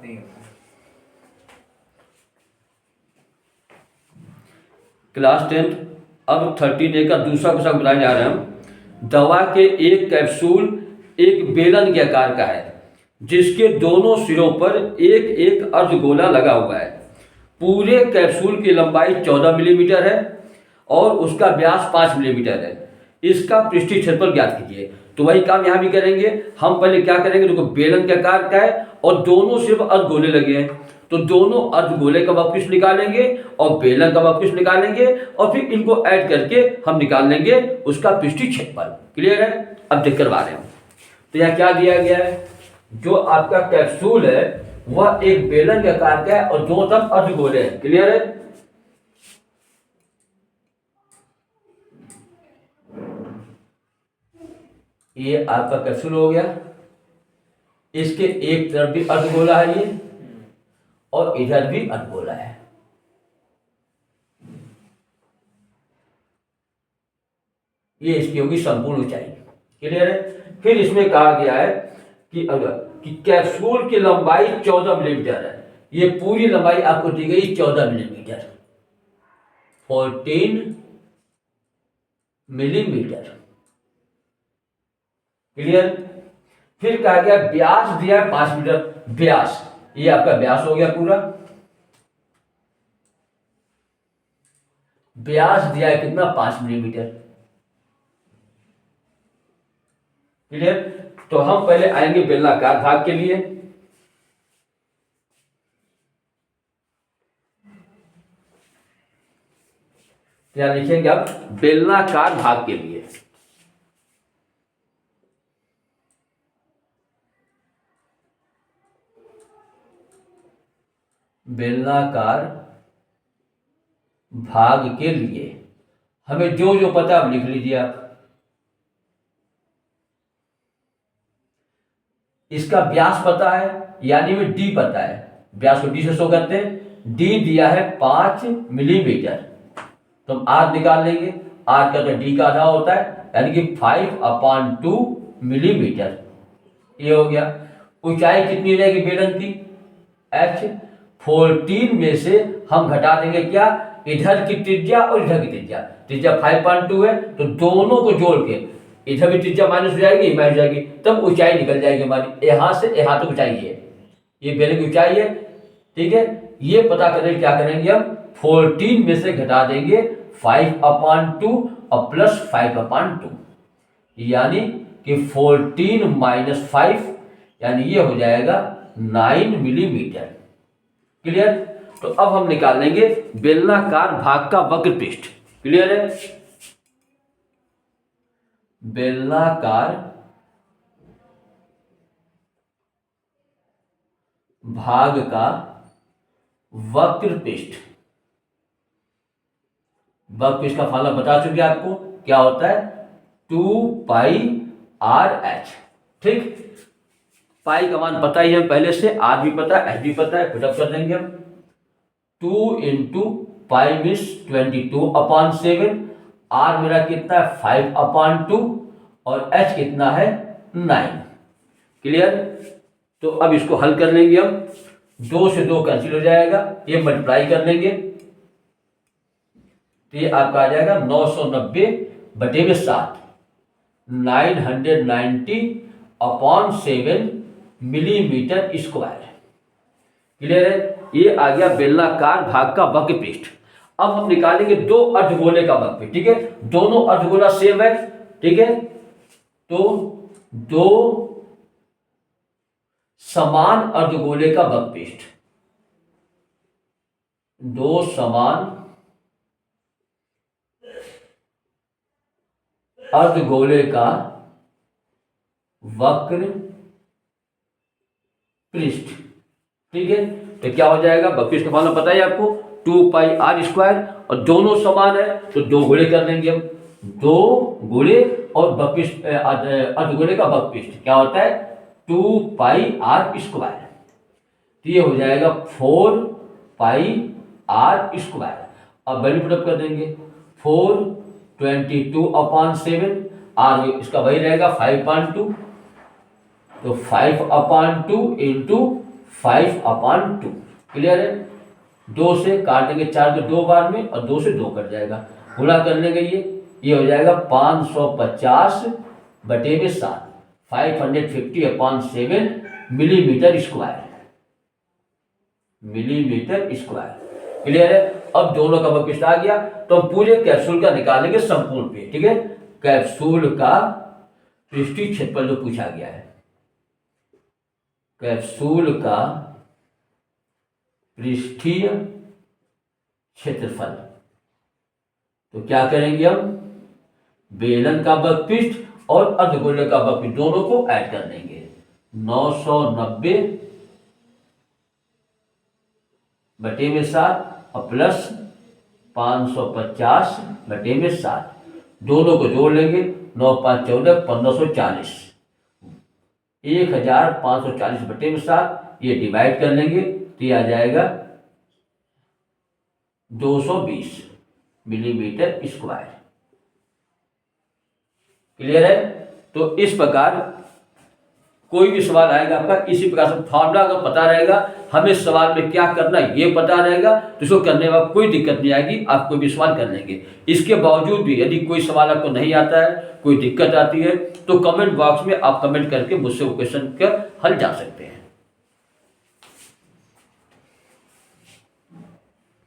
नहीं होता। क्लास 10 अब 13A का दूसरा क्वेश्चन बताने जा रहे हैं हम। दवा के एक कैप्सूल एक बेलन के आकार का है जिसके दोनों सिरों पर एक एक अर्धगोला लगा हुआ है। पूरे कैप्सूल की लंबाई 14 मिलीमीटर है और उसका व्यास 5 मिलीमीटर है। इसका पृष्ठीय क्षेत्रफल ज्ञात कीजिए। तो वही काम यहाँ भी करेंगे। हम पहले क्या करेंगे, देखो बेलन के आकार का है और दोनों सिर्फ अर्धगोले लगे हैं, तो दोनों अर्धगोले का वक्रपृष्ठ निकालेंगे और बेलन का वक्रपृष्ठ निकालेंगे और फिर इनको ऐड करके हम निकाल लेंगे उसका पृष्ठीय क्षेत्रफल। क्लियर है? अब देख करवा रहे हैं। तो यहाँ क्या दिया गया है, जो आपका कैप्सूल है वह एक बेलन के आकार का है और दोनों तरफ अर्धगोले हैं। क्लियर है? ये आपका कैप्सूल हो गया, इसके एक तरफ भी अर्धगोला है ये और इधर भी अर्धगोला है। ये इसकी होगी संपूर्ण ऊंचाई। क्लियर है? फिर इसमें कहा गया है कि कैप्सूल की लंबाई 14 मिलीमीटर है। ये पूरी लंबाई आपको दी गई 14 मिलीमीटर, 14 मिलीमीटर। क्लियर? फिर कहा गया व्यास दिया 5 मीटर व्यास, ये आपका व्यास हो गया पूरा। व्यास दिया है कितना, 5 मिलीमीटर। क्लियर? तो हम पहले आएंगे बेलनाकार भाग के लिए। क्या लिखेंगे आप, बेलनाकार भाग के लिए। बेलनाकार भाग के लिए हमें जो जो पता है आप लिख लीजिए आप। इसका व्यास पता है, यानी में डी पता है, व्यास को डी से शो करते हैं। डी दिया है 5 मिलीमीटर, तो हम आर निकाल लेंगे। आर का तो डी का आधा होता है, यानी कि 5/2 मिलीमीटर। ये हो गया। ऊंचाई कितनी रहेगी बेलन की, h। 14 में से हम घटा देंगे क्या, इधर की त्रिज्या और इधर की त्रिज्या। त्रिज्या 5.2 है, तो दोनों को जोड़ के इधर भी त्रिज्या माइनस हो जाएगी, माइनस हो जाएगी, तब ऊंचाई निकल जाएगी हमारी। यहां से यहां तक ऊंचाई है, ये बेलन की ऊंचाई है। ठीक है? ये पता करें, क्या करेंगे हम, 14 में से घटा देंगे 5/2 और प्लस 5/2, यानी कि 14 माइनस 5, यानी ये हो जाएगा 9 मिलीमीटर। क्लियर? तो अब हम निकाल लेंगे बेलनाकार भाग का वक्रपृष्ठ। क्लियर है? बेलनाकार भाग का वक्रपृष्ठ। वक्रपृष्ठ का फॉर्मूला बता चुके आपको, क्या होता है, 2πr/h। ठीक? पाई का मान पता ही है पहले से, आर भी पता है, एच भी पता है। पुटअप कर देंगे हम। 2 × पाई मीन्स 22/7। आर मेरा कितना है, 5/2 और एच कितना है, 9। क्लियर? तो अब इसको हल कर लेंगे हम। 2 से 2 कैंसिल हो जाएगा, ये मल्टीप्लाई कर लेंगे, तो ये आपका आ जाएगा 990/7, 990/7 मिलीमीटर स्क्वायर। क्लियर है? ये आ गया बेलनाकार भाग का वक्रपृष्ठ। अब हम निकालेंगे दो अर्धगोले का वक्रपृष्ठ। ठीक है? दोनों अर्धगोला सेम है। ठीक है? तो दो समान अर्धगोले का वक्रपृष्ठ, दो समान अर्धगोले का वक्र पृष्ठ। ठीक है? तो क्या हो जाएगा, वक्रपृष्ठ का फॉर्मूला पता है आपको, 2πr², और दोनों समान है तो दो गुणे कर लेंगे हम। दो गुणे और वक्रपृष्ठ अर्धगोले का वक्रपृष्ठ क्या होता है, 2πr²। तो ये हो जाएगा 4πr²। अब वैल्यू पुटअप कर देंगे, 4/22/7, आर इसका वही रहेगा 5/2, तो 5/2 × 5/2। क्लियर है? 2 से काट देंगे 4 को 2 बार में और 2 से 2 कट जाएगा, गुणा कर लेंगे ये हो जाएगा 550/7, 550/7 मिलीमीटर स्क्वायर। क्लियर है? अब दोनों का वक्रस्ट आ गया तो हम पूरे कैप्सूल का निकालेंगे संपूर्ण पे। ठीक है, कैप्सूल का पृष्ठीय क्षेत्रफल जो पूछा गया है, कैप्सूल का पृष्ठीय क्षेत्रफल, तो क्या करेंगे हम, बेलन का वक्रपृष्ठ और अर्धगोले का वक्रपृष्ठ दोनों को ऐड कर देंगे। 990/7 और प्लस 550/7 दोनों को जोड़ लेंगे। 9 5 14, 1540, 1540/7 ये डिवाइड कर लेंगे तो ये आ जाएगा 220 मिलीमीटर स्क्वायर। क्लियर है? तो इस प्रकार कोई भी सवाल आएगा आपका, इसी प्रकार से फॉर्मूला अगर पता रहेगा, हमें सवाल में क्या करना है ये पता रहेगा, तो इसको करने में कोई दिक्कत नहीं आएगी, आप कोई भी सवाल कर लेंगे। इसके बावजूद भी यदि कोई सवाल आपको नहीं आता है, कोई दिक्कत आती है, तो कमेंट बॉक्स में आप कमेंट करके मुझसे वो क्वेश्चन का हल जान सकते हैं।